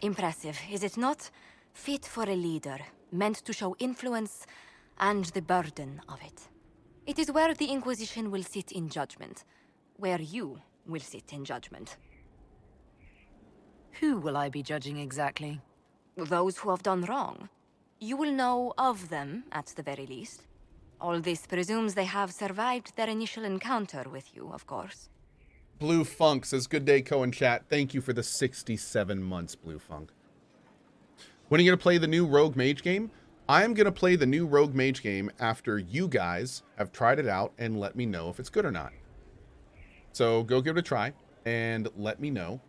Impressive, is it not? Fit for a leader, meant to show influence and the burden of it. It is where the Inquisition will sit in judgment, where you will sit in judgment. Who will I be judging exactly? Those who have done wrong. You will know of them, at the very least. All this presumes they have survived their initial encounter with you, of course. Blue Funk says, good day, Cohen chat. Thank you for the 67 months, Blue Funk. When are you going to play the new Rogue Mage game? I'm going to play the new Rogue Mage game after you guys have tried it out and let me know if it's good or not. So go give it a try and let me know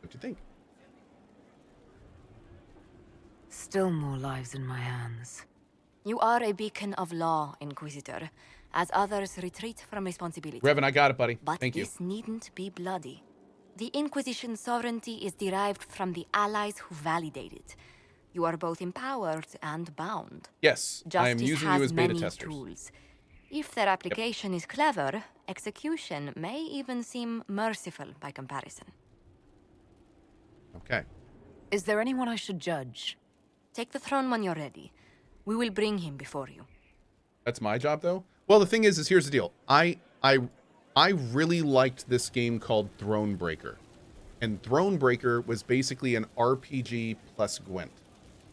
what you think. Still more lives in my hands. You are a beacon of law, Inquisitor, as others retreat from responsibility. Revan, I got it, buddy. But Thank you. this needn't be bloody. The Inquisition's sovereignty is derived from the allies who validate it. You are both empowered and bound. Yes, I am Justice using has you as beta many testers. tools. If their application is clever, execution may even seem merciful by comparison. Okay. Is there anyone I should judge? Take the throne when you're ready. We will bring him before you. That's my job, though? Well, the thing is here's the deal. I really liked this game called Thronebreaker. And Thronebreaker was basically an RPG plus Gwent.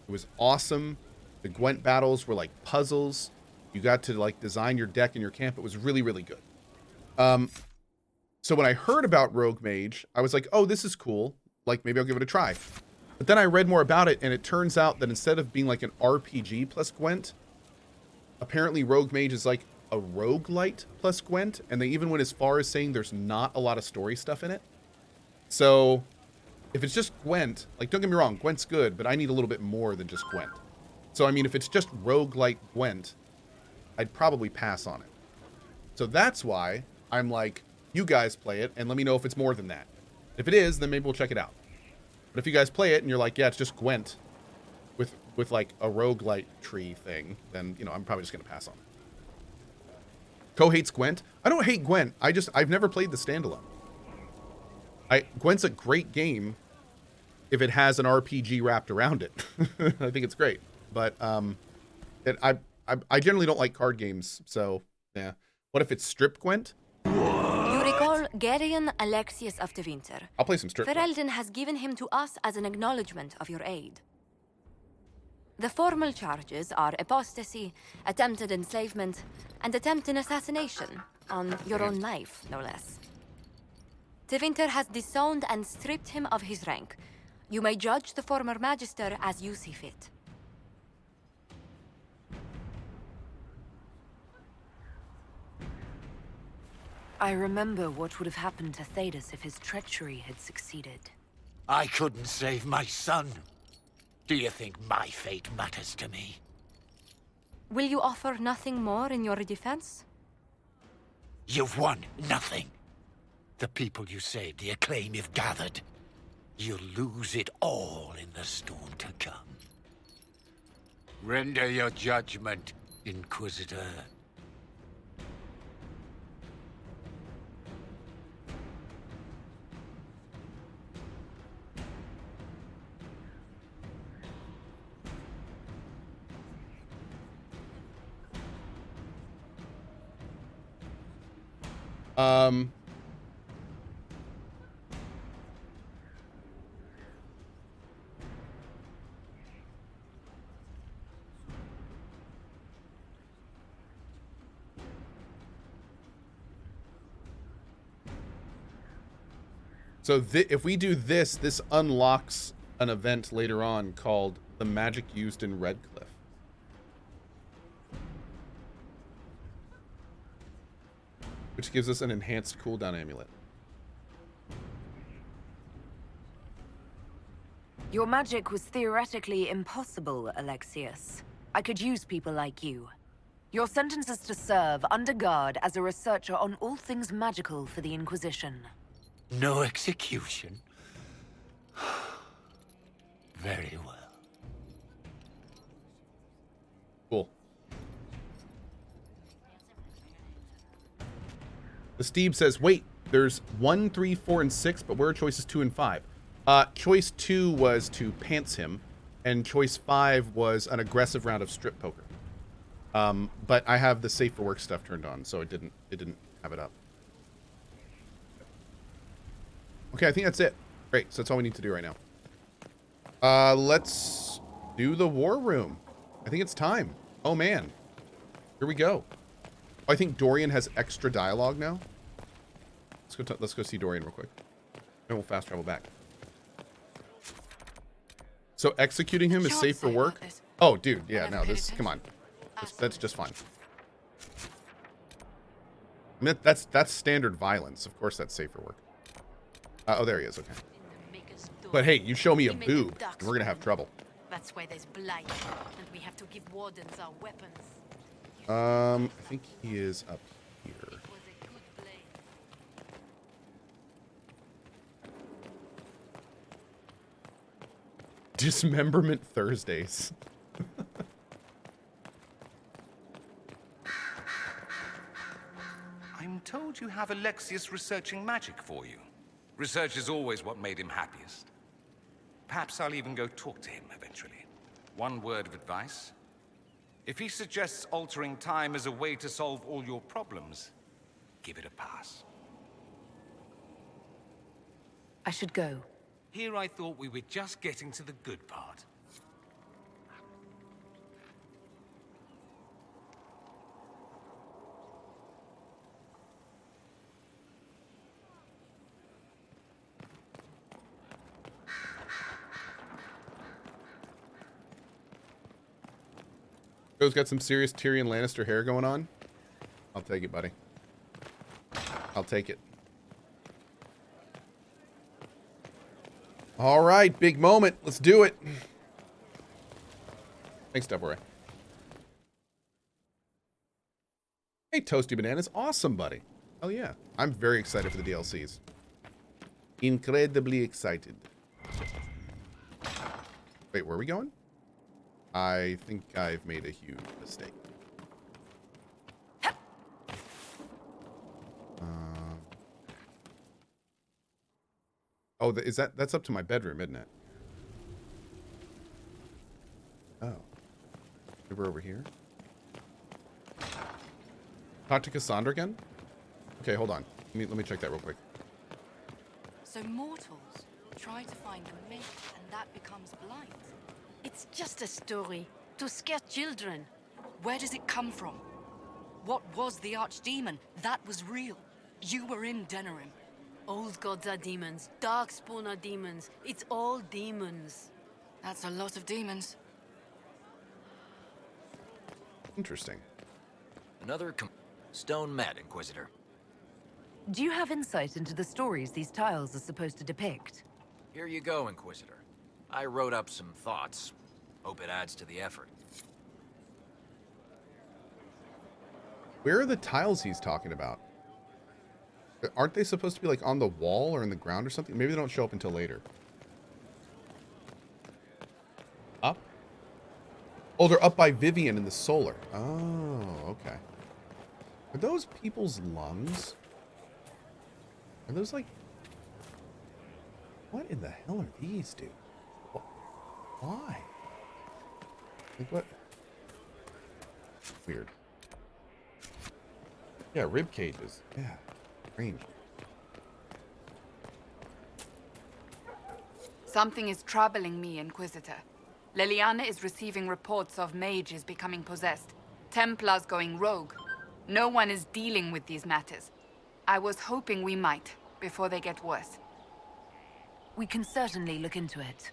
It was awesome. The Gwent battles were like puzzles. You got to like design your deck and your camp. It was really, really good. So when I heard about Rogue Mage, I was like, oh, this is cool. Like, maybe I'll give it a try. But then I read more about it, and it turns out that instead of being like an RPG plus Gwent, apparently Rogue Mage is like a roguelite plus Gwent, and they even went as far as saying there's not a lot of story stuff in it. So if it's just Gwent, like, don't get me wrong, Gwent's good, but I need a little bit more than just Gwent. So, I mean, if it's just roguelite Gwent, I'd probably pass on it. So that's why I'm like, you guys play it, and let me know if it's more than that. If it is, then maybe we'll check it out. But if you guys play it and you're like, yeah, it's just Gwent with like a roguelite tree thing, then, you know, I'm probably just going to pass on it. Co hates Gwent. I don't hate Gwent. I've never played the standalone. Gwent's a great game if it has an RPG wrapped around it. I think it's great. But I generally don't like card games, so yeah. What if it's strip Gwent? You recall Gereon Alexius of the Winter. I'll play some strip Gwent. Ferelden has given him to us as an acknowledgement of your aid. The formal charges are apostasy, attempted enslavement, and attempted assassination on your own life, no less. De Winter has disowned and stripped him of his rank. You may judge the former magister as you see fit. I remember what would have happened to Thedas if his treachery had succeeded. I couldn't save my son. Do you think my fate matters to me? Will you offer nothing more in your defense? You've won nothing. The people you saved, the acclaim you've gathered. You'll lose it all in the storm to come. Render your judgment, Inquisitor. So if we do this, this unlocks an event later on called the magic used in Redcliffe. Which gives us an enhanced cooldown amulet. Your magic was theoretically impossible, Alexius. I could use people like you. Your sentence is to serve under guard as a researcher on all things magical for the Inquisition. No execution? Very well. Cool. The Steve says, wait, there's 1, 3, 4, and 6, but where are choices 2 and 5? Choice 2 was to pants him, and choice 5 was an aggressive round of strip poker. But I have the safe for work stuff turned on, so it didn't have it up. Okay, I think that's it. Great, so that's all we need to do right now. Let's do the war room. I think it's time. Oh man, here we go. Oh, I think Dorian has extra dialogue now. Let's go see Dorian real quick, and we'll fast travel back. So executing him is safe for work. Oh, dude, yeah, no, come on, that's just fine. I mean, that's standard violence. Of course, that's safe for work. Oh, there he is. Okay. But hey, you show me a boob, and we're gonna have trouble. That's why there's blight, and we have to give wardens our weapons. I think he is up here. It was a good blade. Dismemberment Thursdays. I'm told you have Alexius researching magic for you. Research is always what made him happiest. Perhaps I'll even go talk to him eventually. One word of advice. If he suggests altering time as a way to solve all your problems, give it a pass. I should go. Here I thought we were just getting to the good part. Joe's got some serious Tyrion Lannister hair going on. I'll take it, buddy. I'll take it. All right, big moment. Let's do it. Thanks, Deborah. Hey, Toasty Bananas. Awesome, buddy. Oh, yeah. I'm very excited for the DLCs. Incredibly excited. Wait, where are we going? I think I've made a huge mistake. Oh, that's up to my bedroom, isn't it? Oh. Maybe we're over here. Talk to Cassandra again? Okay, hold on. Let me check that real quick. So mortals try to find a mate, and that becomes blight. It's just a story to scare children. Where does it come from? What was the archdemon? That was real. You were in Denerim. Old gods are demons. Darkspawn are demons. It's all demons. That's a lot of demons. Interesting. Another stone mad, Inquisitor. Do you have insight into the stories these tiles are supposed to depict? Here you go, Inquisitor. I wrote up some thoughts. Hope it adds to the effort. Where are the tiles he's talking about? Aren't they supposed to be like on the wall or in the ground or something? Maybe they don't show up until later. Up? Oh, they're up by Vivian in the solar. Oh, okay. Are those people's lungs? Are those like... What in the hell are these, dude? Why? Like what? Weird. Yeah, rib cages. Yeah, strange. Something is troubling me, Inquisitor. Leliana is receiving reports of mages becoming possessed, Templars going rogue. No one is dealing with these matters. I was hoping we might, before they get worse. We can certainly look into it.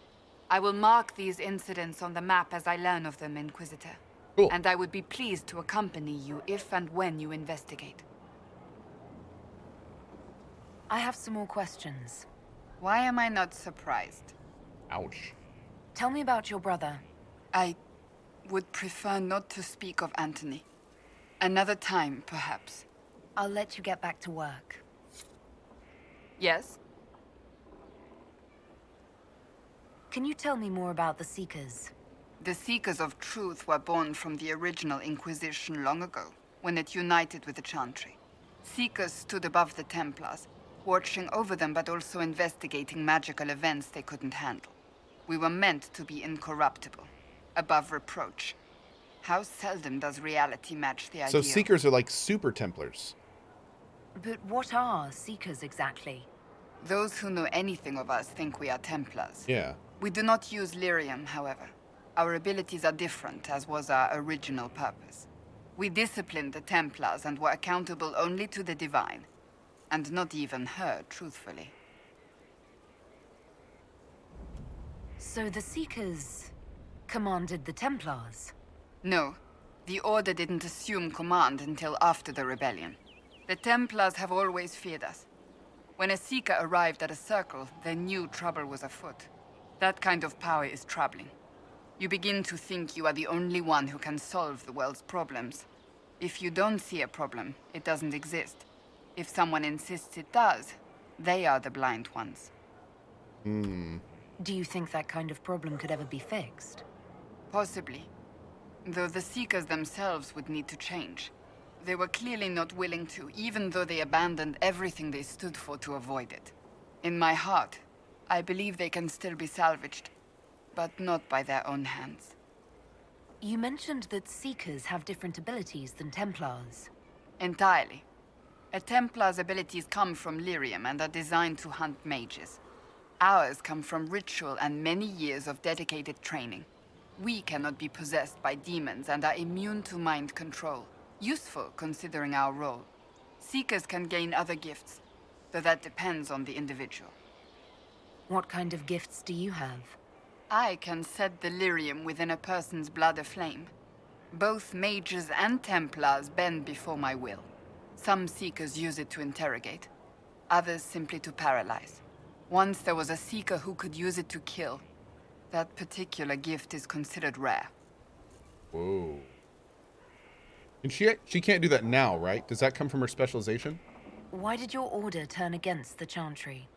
I will mark these incidents on the map as I learn of them, Inquisitor. Cool. And I would be pleased to accompany you if and when you investigate. I have some more questions. Why am I not surprised? Ouch. Tell me about your brother. I would prefer not to speak of Anthony. Another time, perhaps. I'll let you get back to work. Yes? Can you tell me more about the Seekers? The Seekers of Truth were born from the original Inquisition long ago, when it united with the Chantry. Seekers stood above the Templars, watching over them, but also investigating magical events they couldn't handle. We were meant to be incorruptible, above reproach. How seldom does reality match the So ideal? Seekers are like super Templars. But what are Seekers exactly? Those who know anything of us think we are Templars. Yeah. We do not use lyrium, however. Our abilities are different, as was our original purpose. We disciplined the Templars and were accountable only to the Divine. And not even her, truthfully. So the Seekers commanded the Templars? No. The Order didn't assume command until after the rebellion. The Templars have always feared us. When a Seeker arrived at a circle, they knew trouble was afoot. That kind of power is troubling. You begin to think you are the only one who can solve the world's problems. If you don't see a problem, it doesn't exist. If someone insists it does, they are the blind ones. Do you think that kind of problem could ever be fixed? Possibly. Though the Seekers themselves would need to change. They were clearly not willing to, even though they abandoned everything they stood for to avoid it. In my heart, I believe they can still be salvaged, but not by their own hands. You mentioned that Seekers have different abilities than Templars. Entirely. A Templar's abilities come from lyrium and are designed to hunt mages. Ours come from ritual and many years of dedicated training. We cannot be possessed by demons and are immune to mind control. Useful, considering our role. Seekers can gain other gifts, though that depends on the individual. What kind of gifts do you have? I can set the lyrium within a person's blood aflame. Both mages and Templars bend before my will. Some Seekers use it to interrogate, others simply to paralyze. Once there was a Seeker who could use it to kill. That particular gift is considered rare. Whoa. And she can't do that now, right? Does that come from her specialization? Why did your order turn against the Chantry?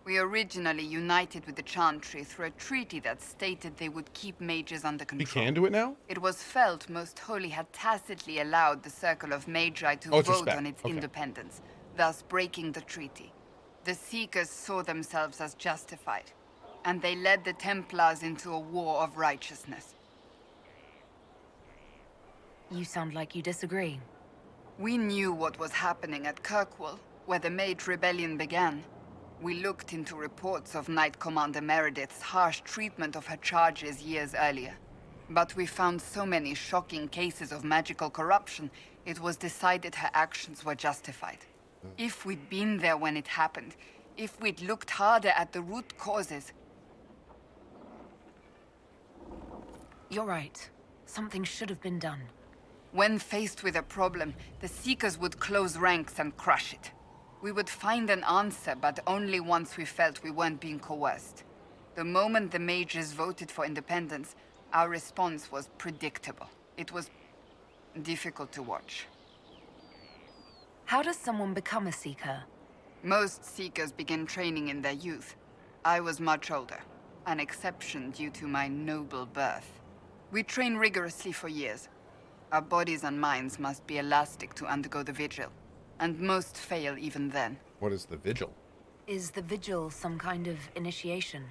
We originally united with the Chantry through a treaty that stated they would keep mages under control. She can do it now? It was felt Most Holy had tacitly allowed the Circle of Magi to it's vote respect. on its Okay. independence, thus breaking the treaty. The Seekers saw themselves as justified, and they led the Templars into a war of righteousness. You sound like you disagree. We knew what was happening at Kirkwall, where the Mage Rebellion began. We looked into reports of Knight Commander Meredith's harsh treatment of her charges years earlier. But we found so many shocking cases of magical corruption, it was decided her actions were justified. If we'd been there when it happened, if we'd looked harder at the root causes... You're right. Something should have been done. When faced with a problem, the Seekers would close ranks and crush it. We would find an answer, but only once we felt we weren't being coerced. The moment the mages voted for independence, our response was predictable. It was difficult to watch. How does someone become a Seeker? Most Seekers begin training in their youth. I was much older, an exception due to my noble birth. We train rigorously for years. Our bodies and minds must be elastic to undergo the vigil, and most fail even then. What is the vigil? Is the vigil some kind of initiation?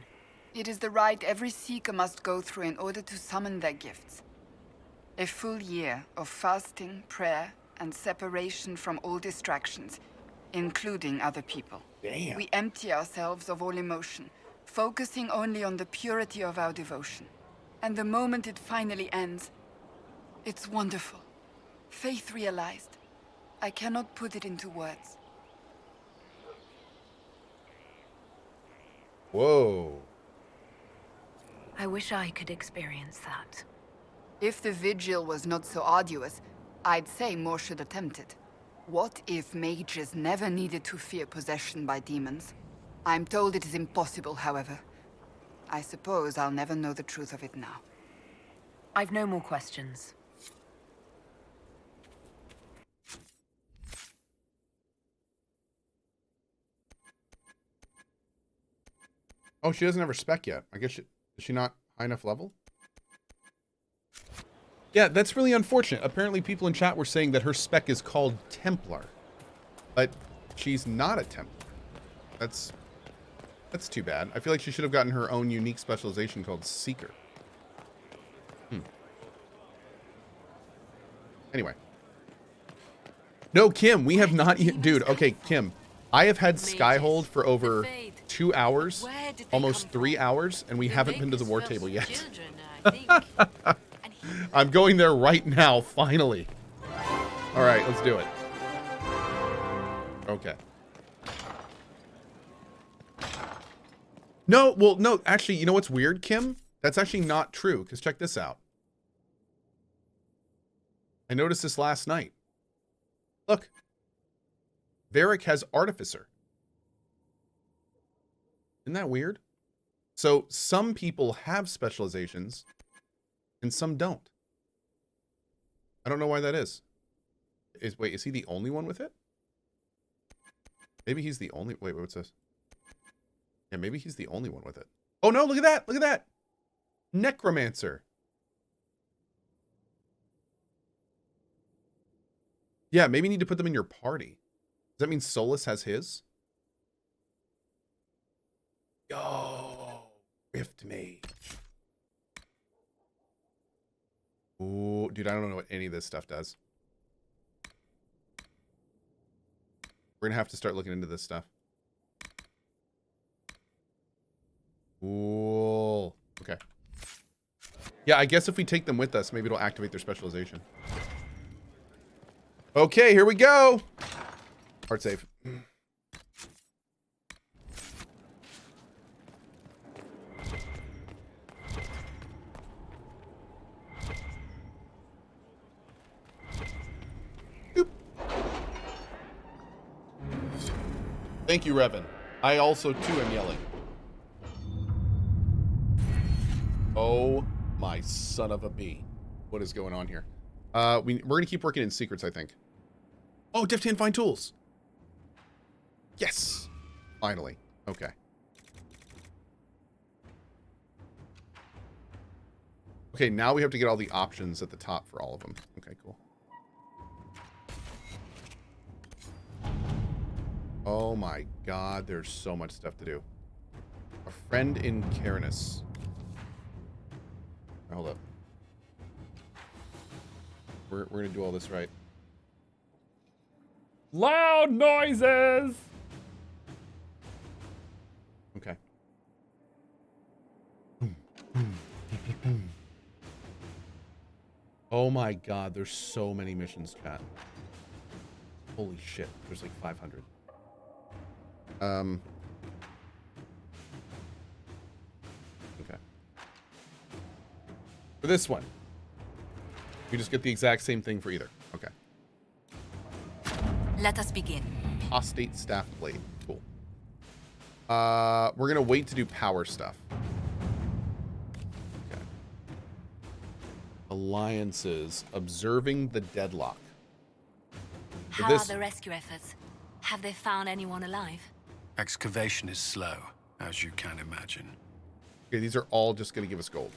It is the rite every Seeker must go through in order to summon their gifts. A full year of fasting, prayer, and separation from all distractions, including other people. Damn. We empty ourselves of all emotion, focusing only on the purity of our devotion. And the moment it finally ends, it's wonderful. Faith realized. I cannot put it into words. Whoa. I wish I could experience that. If the vigil was not so arduous, I'd say more should attempt it. What if mages never needed to fear possession by demons? I'm told it is impossible, however. I suppose I'll never know the truth of it now. I've no more questions. Oh, she doesn't have her spec yet. I guess is she not high enough level? Yeah, that's really unfortunate. Apparently people in chat were saying that her spec is called Templar. But she's not a Templar. That's too bad. I feel like she should have gotten her own unique specialization called Seeker. Anyway. No, Kim, we have not yet. Dude, okay, Kim. I have had Skyhold for over 2 hours, almost 3 hours, and we haven't been to the war table yet. I'm going there right now, finally. All right, let's do it. Okay. No, well, no, actually, you know what's weird, Kim? That's actually not true, because check this out. I noticed this last night. Look. Varric has Artificer. Isn't that weird? So some people have specializations and some don't. I don't know why that is. Wait, is he the only one with it? Maybe he's the only... Wait, what's this? Yeah, maybe he's the only one with it. Oh no, look at that! Look at that! Necromancer. Yeah, maybe you need to put them in your party. Does that mean Solus has his? Yo, Rift Mage. Ooh, dude, I don't know what any of this stuff does. We're gonna have to start looking into this stuff. Ooh, okay. Yeah, I guess if we take them with us, maybe it'll activate their specialization. Okay, here we go. Hard save. Oop. Thank you, Revan. I also, too, am yelling. Oh, my son of a bee. What is going on here? We're going to keep working in secrets, I think. Oh, Deft Hand Find Tools. Yes. Finally. Okay. Okay, now we have to get all the options at the top for all of them. Okay, cool. Oh my god, there's so much stuff to do. A friend in Cairnus. Hold up. We're gonna do all this right. Loud noises! Okay. Oh my god, there's so many missions, chat. Holy shit, there's like 500. Okay. For this one, you just get the exact same thing for either. Okay. Let us begin. Apostate Staff Blade. Cool. We're gonna wait to do power stuff. Okay. Alliances. Observing the Deadlock. For How this... are the rescue efforts? Have they found anyone alive? Excavation is slow, as you can imagine. Okay, these are all just gonna give us gold.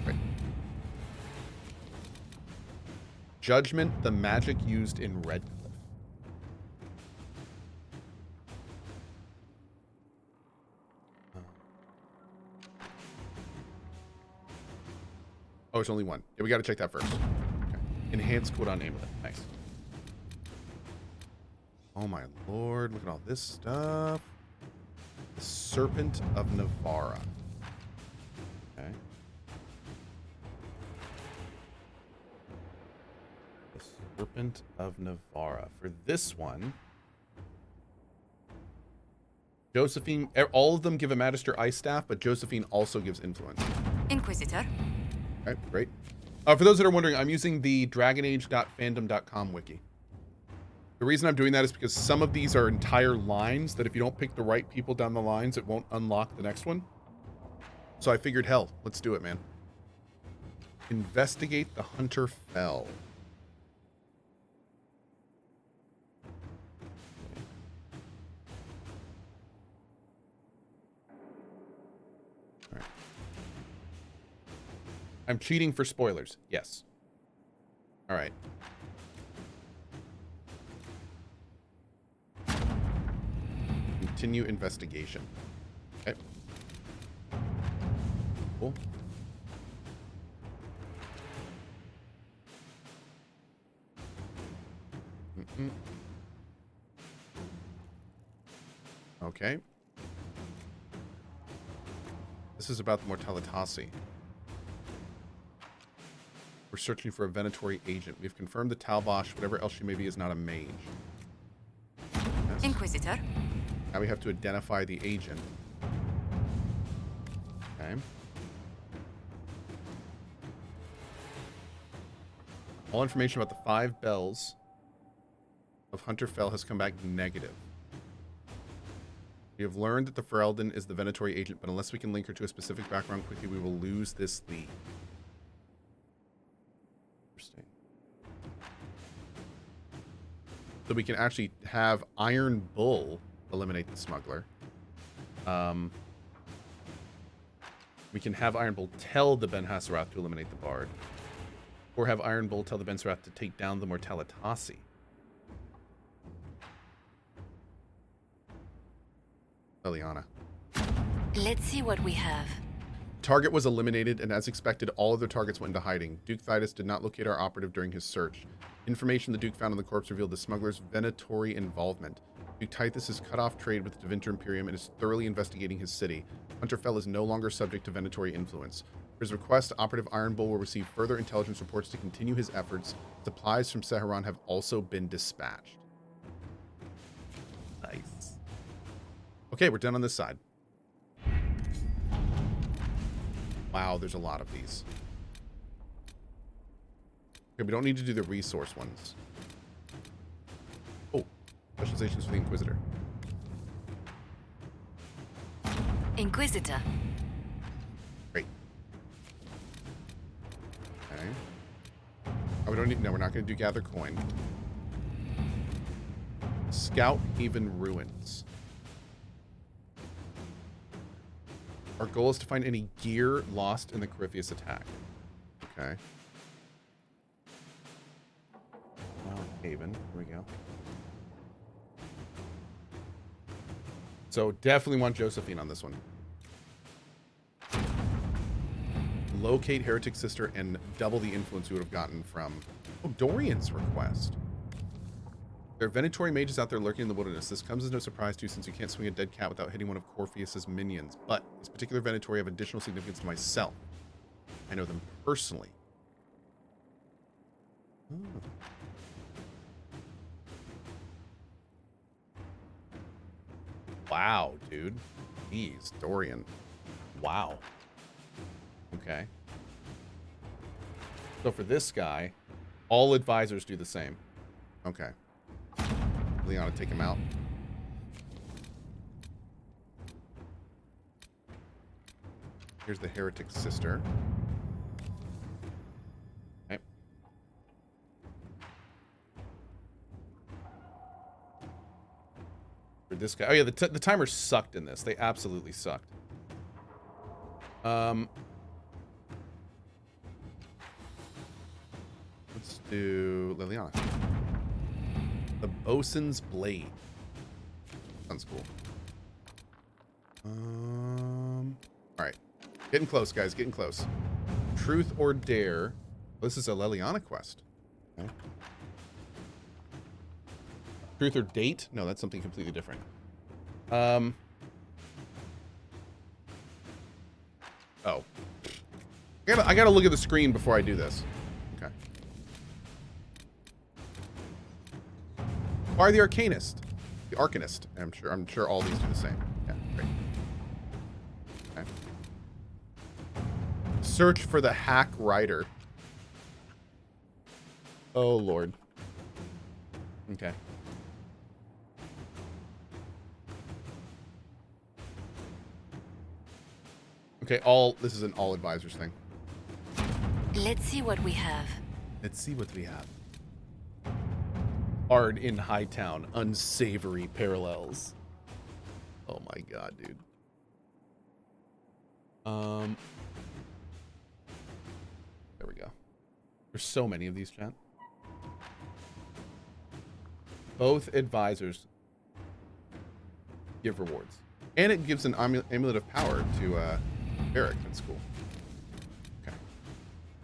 Right. Judgment, the magic used in Redcliffe. Oh, it's only one. Yeah, we gotta check that first. Okay. Enhanced cooldown amulet. Nice. Oh my lord, look at all this stuff. The Serpent of Navarra. Okay. The Serpent of Navarra. For this one, Josephine, all of them give a Magister Ice Staff, but Josephine also gives influence. Inquisitor. Okay, great. For those that are wondering, I'm using the dragonage.fandom.com wiki. The reason I'm doing that is because some of these are entire lines that if you don't pick the right people down the lines, it won't unlock the next one. So I figured, hell, let's do it, man. Investigate the Hunter Fell. All right. I'm cheating for spoilers. Yes. All right. Continue investigation. Okay. Cool. Okay. This is about the Mortalitasi. We're searching for a Venatori agent. We've confirmed the Talbosh, whatever else she may be, is not a mage. Yes. Inquisitor. Now we have to identify the agent. Okay. All information about the 5 bells of Hunterfell has come back negative. We have learned that the Ferelden is the Venatori agent, but unless we can link her to a specific background quickly, we will lose this lead. Interesting. So we can actually have Iron Bull eliminate the smuggler. We can have Iron Bull tell the Ben Hassarath to eliminate the bard. Or have Iron Bull tell the Ben Hassarath to take down the Mortalitasi. Liliana. Let's see what we have. Target was eliminated, and as expected, all other targets went into hiding. Duke Thydus did not locate our operative during his search. Information the Duke found on the corpse revealed the smuggler's Venatori involvement. Duke Thydus has cut off trade with the Devinter Imperium and is thoroughly investigating his city. Hunterfell is no longer subject to Venatori influence. For his request, Operative Iron Bull will receive further intelligence reports to continue his efforts. Supplies from Seharan have also been dispatched. Nice. Okay, we're done on this side. Wow, there's a lot of these. Okay, we don't need to do the resource ones. Oh, specializations for the Inquisitor. Inquisitor. Great. Okay. Oh, we don't need. No, we're not going to do gather coin. Scout Haven Ruins. Our goal is to find any gear lost in the Corypheus attack. Okay. Haven. Here we go. So definitely want Josephine on this one. Locate Heretic Sister and double the influence we would have gotten from Dorian's request. There are Venatori mages out there lurking in the wilderness. This comes as no surprise to you since you can't swing a dead cat without hitting one of Corpheus's minions. But this particular Venatori have additional significance to myself. I know them personally. Oh. Wow, dude. Jeez, Dorian. Wow. Okay. So for this guy, all advisors do the same. Okay. Leon, take him out. Here's the Heretic Sister. Okay. For this guy. Oh yeah, the timer sucked in this. They absolutely sucked. Let's do Liliana. The Bosun's Blade. Sounds cool. All right. Getting close, guys. Getting close. Truth or Dare. This is a Liliana quest. Okay. Truth or Date? No, that's something completely different. Oh. I gotta look at the screen before I do this. Okay. Why the Arcanist? The Arcanist. I'm sure all these do the same. Yeah, great. Okay. Search for the Hack Rider. Oh Lord. Okay. Okay, this is an all advisors thing. Let's see what we have. Let's see what we have. Hard in Hightown, unsavory parallels. Oh my god, dude. There we go. There's so many of these, chat. Both advisors. give rewards. And it gives an amulet of power to Eric. That's cool. Okay.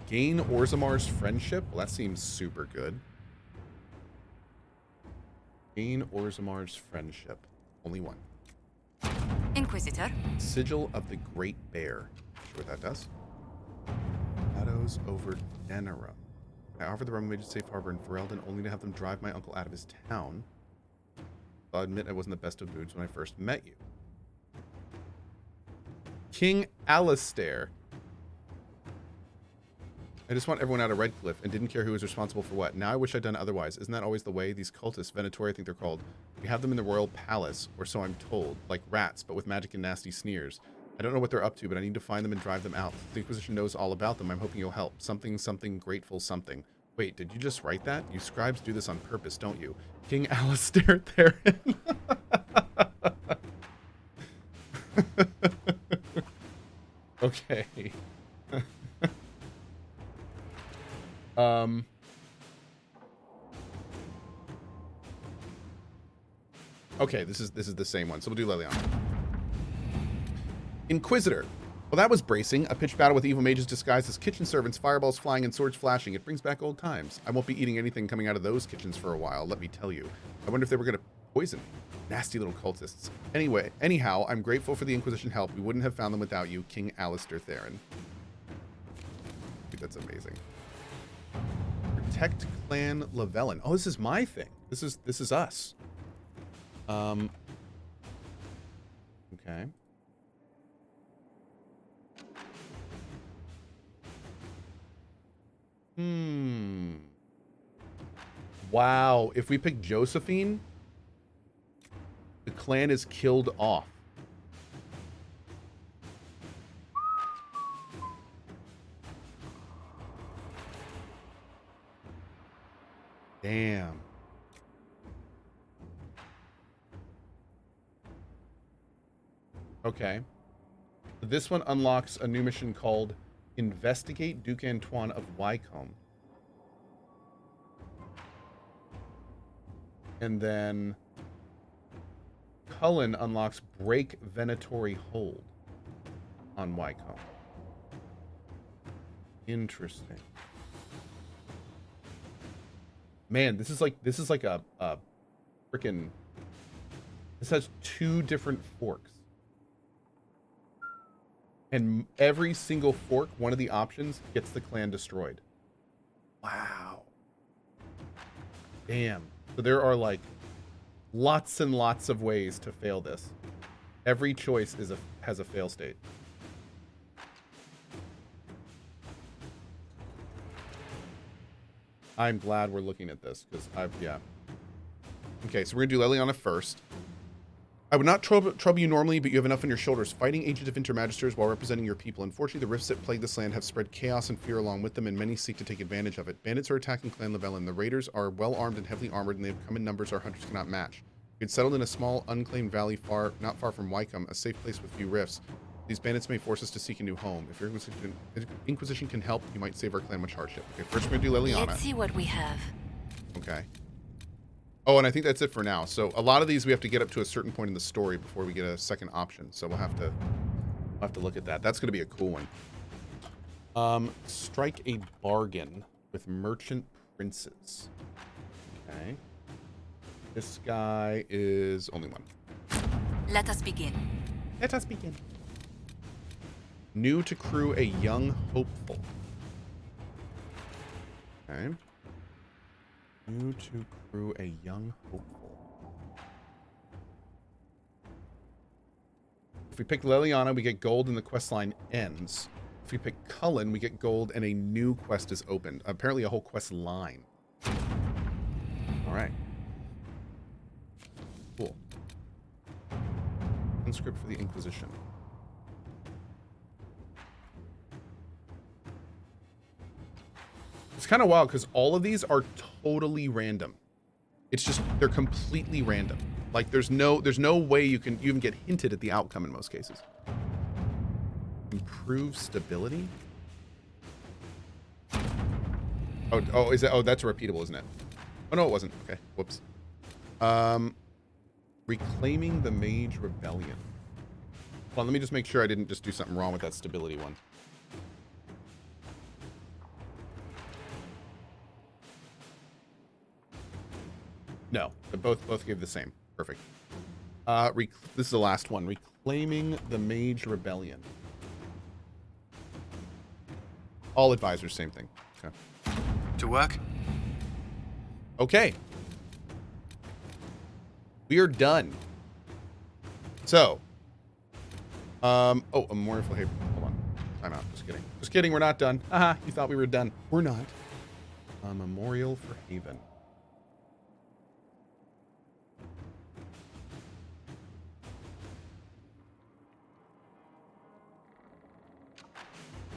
Gain Orzamar's friendship. Well, that seems super good. Gain Orzamar's friendship. Only one. Inquisitor. Sigil of the Great Bear. Not sure what that does. Shadows over Denerim. I offered the Roman mages safe harbor in Ferelden only to have them drive my uncle out of his town. I'll admit I wasn't the best of moods when I first met you. King Alistair. I just want everyone out of Redcliffe and didn't care who was responsible for what. Now I wish I'd done otherwise. Isn't that always the way? These cultists, Venatori, I think they're called. We have them in the royal palace, or so I'm told. Like rats, but with magic and nasty sneers. I don't know what they're up to, but I need to find them and drive them out. The Inquisition knows all about them. I'm hoping you'll help. Something, something, grateful something. Wait, did you just write that? You scribes do this on purpose, don't you? King Alistair Theron. Okay. Okay, this is the same one, so we'll do Leliana. Inquisitor. Well, that was bracing. A pitched battle with evil mages disguised as kitchen servants, fireballs flying and swords flashing. It brings back old times. I won't be eating anything coming out of those kitchens for a while, let me tell you. I wonder if they were going to poison me. Nasty little cultists. Anyhow, I'm grateful for the Inquisition help. We wouldn't have found them without you, King Alistair Theron. Dude, that's amazing. Protect Clan Lavellan. Oh, this is my thing. This is us. Okay. Wow, if we pick Josephine, the clan is killed off. Damn. Okay. This one unlocks a new mission called Investigate Duke Antoine of Wycombe. And then Cullen unlocks Break Venatori Hold on Wycombe. Interesting. Man, this is like a freaking. This has 2 different forks. And every single fork, one of the options, gets the clan destroyed. Wow. Damn. So there are like lots and lots of ways to fail this. Every choice has a fail state. I'm glad we're looking at this because yeah. Okay, so we're gonna do Leliana first. I would not trouble you normally, but you have enough on your shoulders. Fighting Agent of Intermagisters while representing your people. Unfortunately, the rifts that plague this land have spread chaos and fear along with them, and many seek to take advantage of it. Bandits are attacking Clan Lavellan. The raiders are well armed and heavily armored, and they have come in numbers our hunters cannot match. We had settled in a small, unclaimed valley not far from Wycombe, a safe place with few rifts. These bandits may force us to seek a new home. If your Inquisition can help, you might save our clan much hardship. Okay, first we're gonna do Leliana. Let's see what we have. Okay. Oh, and I think that's it for now. So a lot of these we have to get up to a certain point in the story before we get a second option. So we'll have to look at that. That's going to be a cool one. Strike a bargain with merchant princes. Okay. This guy is only one. Let us begin. Let us begin. New to crew, a young hopeful. Okay. New to crew, a young hopeful. If we pick Leliana, we get gold and the quest line ends. If we pick Cullen, we get gold and a new quest is opened. Apparently a whole quest line. All right. Cool. Conscript for the Inquisition. It's kind of wild because all of these are totally random. It's just, they're completely random. Like there's no way you can even get hinted at the outcome in most cases. Improve stability? Oh, is that, oh, that's repeatable, isn't it? Oh no, it wasn't. Okay, whoops. Reclaiming the Mage Rebellion. Hold on, let me just make sure I didn't just do something wrong with that stability one. No, but both gave the same. Perfect. This is the last one. Reclaiming the Mage Rebellion. All advisors, same thing. Okay. To work? Okay. We are done. So. Oh, a memorial for Haven. Hold on. Time out. Just kidding. Just kidding. We're not done. Haha. You thought we were done. We're not. A memorial for Haven.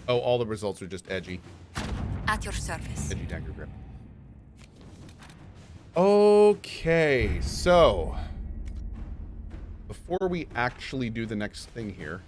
Oh, all the results are just edgy. At your service. Edgy dagger grip. Okay, so before we actually do the next thing here,